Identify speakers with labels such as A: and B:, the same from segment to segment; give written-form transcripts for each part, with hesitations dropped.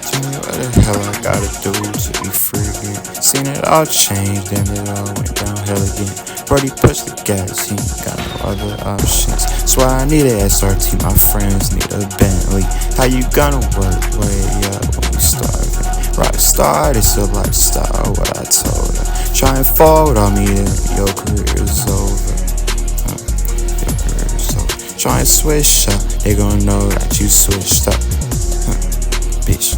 A: Tell me what the hell I gotta do to be free again. Seen it all change, then it all went downhill again. Brody pushed the gas, he ain't got no other options. That's why I need a SRT, my friends need a Bentley. How you gonna work way up when you starving? Rockstar, it's a lifestyle, what I told her. Try and fold on me, then your career is over. Your career is over. Try and switch up, they gon' know that you switched up. Bitch.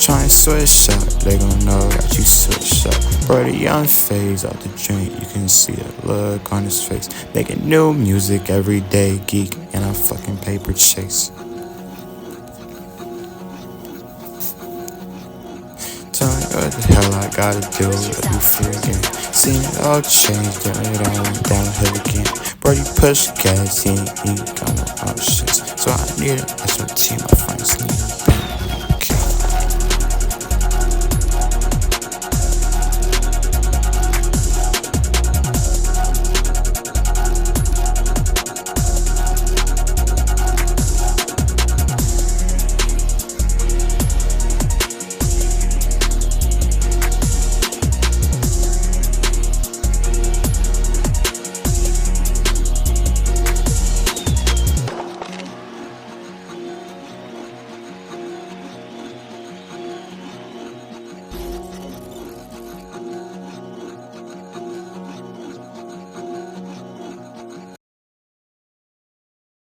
A: Try and switch up, they gon' know that you switched up. Brody Unfazed out the joint, you can see the look on his face. Making new music every day, geek, and I fucking paper chase. Tell me what the hell I gotta do to be free again. Seen it all change, then it all went downhill again. Brody pushed gas, he ain't got no options. So I need an SRT, my